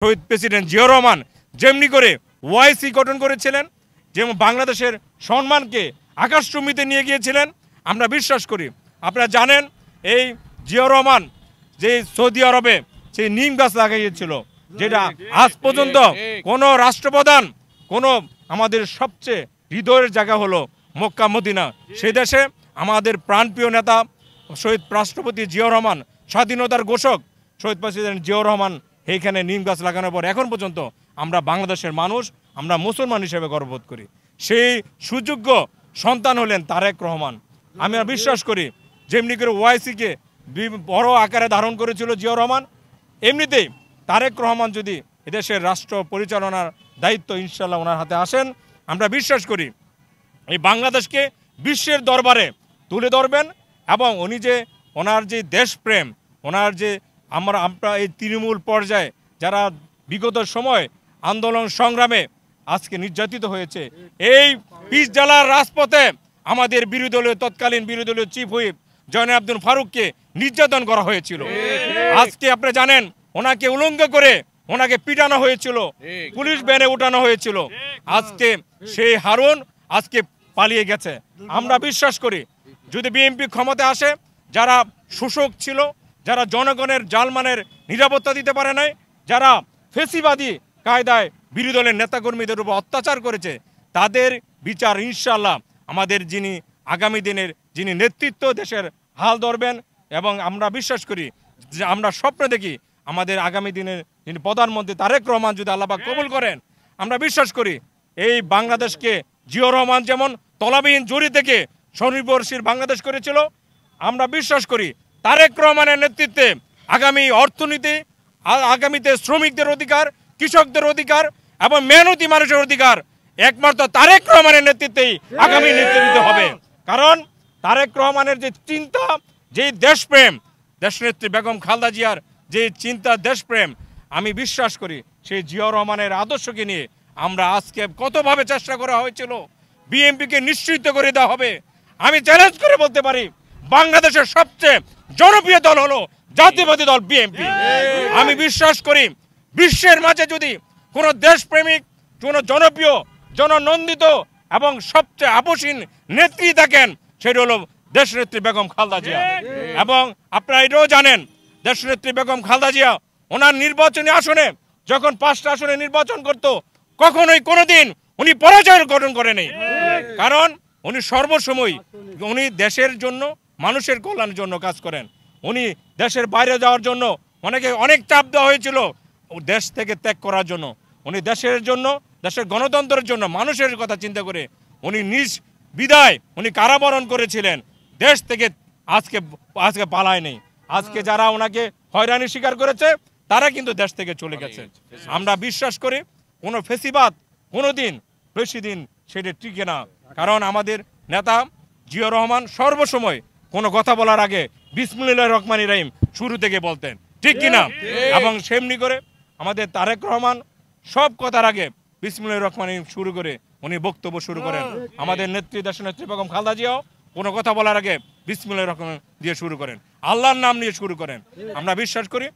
শহীদ president Ziaur Rahman যেমনি করে OIC গঠন করেছিলেন, যেমন বাংলাদেশের সম্মানকে আকাশচুম্বিতে নিয়ে গিয়েছিলেন, আমরা বিশ্বাস করি। আপনারা জানেন এই জিয়াউর রহমান যে সৌদি আরবে সেই নিম গাছ লাগাইয়েছিল, যেটা আজ পর্যন্ত কোনো রাষ্ট্রপ্রধান, কোনো আমাদের সবচেয়ে হৃদয়ের জায়গা হলো মক্কা মদিনা, সেই দেশে আমাদের প্রাণপ্রিয় নেতা শহীদ রাষ্ট্রপতি জিয়াউর রহমান, স্বাধীনতার ঘোষক শহীদ প্রেসিডেন্ট জিয়াউর রহমান এইখানে নিম গাছ লাগানোর পর এখন পর্যন্ত আমরা বাংলাদেশের মানুষ, আমরা মুসলমান হিসেবে গর্ববোধ করি। সেই সুযোগ্য সন্তান হলেন তারেক রহমান। আমি বিশ্বাস করি যেমনি করে ওআইসিকে বড় আকারে ধারণ করেছিল জিয়াউর রহমান, এমনিতেই তারেক রহমান যদি এদেশের রাষ্ট্র পরিচালনার দায়িত্ব ইনশাল্লাহ ওনার হাতে আসেন, আমরা বিশ্বাস করি এই বাংলাদেশকে বিশ্বের দরবারে তুলে ধরবেন। এবং উনি যে ওনার যে দেশপ্রেম, ওনার যে আমরা এই তৃণমূল পর্যায়ে যারা বিগত সময় আন্দোলন সংগ্রামে আজকে নির্যাতিত হয়েছে, এই পিচ জ্বালার রাজপথে আমাদের তৎকালীন বিরোধী দলীয় চিফ হুইপ জয়নাল আব্দুল ফারুককে নির্যাতন করা হয়েছিল। আজকে আপনি জানেন ওনাকে উলঙ্গ করে ওনাকে পিটানো হয়েছিল, পুলিশ ভ্যানে উঠানো হয়েছিল। আজকে সেই হারুন আজকে পালিয়ে গেছে। আমরা বিশ্বাস করি যদি বিএনপি ক্ষমতায় আসে, যারা শোষক ছিল, যারা জনগণের জালমানের নিরাপত্তা দিতে পারে নাই, যারা ফেসিবাদী কায়দায় বিরোধী দলের নেতাকর্মীদের উপর অত্যাচার করেছে, তাদের বিচার ইনশাল্লাহ আমাদের যিনি আগামী দিনের যিনি নেতৃত্ব দেশের হাল ধরবেন। এবং আমরা বিশ্বাস করি যে আমরা স্বপ্ন দেখি আমাদের আগামী দিনের যিনি প্রধানমন্ত্রী তারেক রহমান যদি আল্লাহ পাক কবুল করেন, আমরা বিশ্বাস করি এই বাংলাদেশকে জিয়াউর রহমান যেমন তলাবিহীন জড়ি থেকে স্বনির্ভরশীল বাংলাদেশ করেছিল, আমরা বিশ্বাস করি তারেক রহমানের নেতৃত্বে আগামী অর্থনীতি, আগামীতে শ্রমিকদের অধিকার, কৃষকদের অধিকার এবং মেহনতি মানুষের অধিকার একমাত্র তারেক রহমানের নেতৃত্বেই আগামী নেতৃত্ব হবে। কারণ তারেক রহমানের যে চিন্তা, যে দেশপ্রেম, দেশনেত্রী বেগম খালেদা জিয়ার যে চিন্তা, দেশপ্রেম, আমি বিশ্বাস করি সেই জিয়াউর রহমানের আদর্শকে নিয়ে আমরা আজকে কতভাবে চেষ্টা করা হয়েছিল বিএনপিকে নিশ্চিত করে দেওয়া হবে। আমি চ্যালেঞ্জ করে বলতে পারি বাংলাদেশের সবচেয়ে জনপ্রিয় দল হলো জাতীয়বাদী দল বিএনপি। আমি বিশ্বাস করি বিশ্বের মাঝে যদি কোনো দেশপ্রেমিক, কোনো জনপ্রিয়, জননন্দিত এবং সবচেয়ে আপসীন নেত্রী থাকেন, সেটা হলো দেশনেত্রী বেগম খালেদা জিয়া। এবং আপনারা এটাও জানেন দেশনেত্রী বেগম খালেদা জিয়া ওনার নির্বাচনী আসনে যখন 5টা আসনে নির্বাচন করত, কখনোই কোনোদিন উনি পরাজয় গঠন করেনি। কারণ উনি সর্বসময় উনি দেশের জন্য, মানুষের কল্যাণের জন্য কাজ করেন। উনি দেশের বাইরে যাওয়ার জন্য অনেক চাপ দেওয়া হয়েছিল দেশ থেকে ত্যাগ করার জন্য। উনি দেশের জন্য, দেশের গণতন্ত্রের জন্য, মানুষের কথা চিন্তা করে উনি নিজ বিদায় উনি কারাবরণ করেছিলেন। দেশ থেকে আজকে পালায় নেই। আজকে যারা ওনাকে হয়রানি স্বীকার করেছে তারা কিন্তু দেশ থেকে চলে গেছে। আমরা বিশ্বাস করি কোনো ফেসিবাদ কোনোদিন বেশি দিন সেটা টিকে না। কারণ আমাদের নেতা জিয়াউর রহমান সর্বসময় কোনো কথা বলার আগে বিসমিল্লাহির রহমানির রহিম শুরু থেকে বলতেন, ঠিক কিনা? এবং সেমনি করে আমাদের তারেক রহমান সব কথার আগে বিসমিল্লাহির রহমানির রহিম শুরু করে উনি বক্তব্য শুরু করেন। আমাদের নেত্রী, দেশনেত্রী বেগম খালেদা জিয়াও কোনো কথা বলার আগে বিসমিল্লাহির রহমান দিয়ে শুরু করেন, আল্লাহর নাম নিয়ে শুরু করেন। আমরা বিশ্বাস করি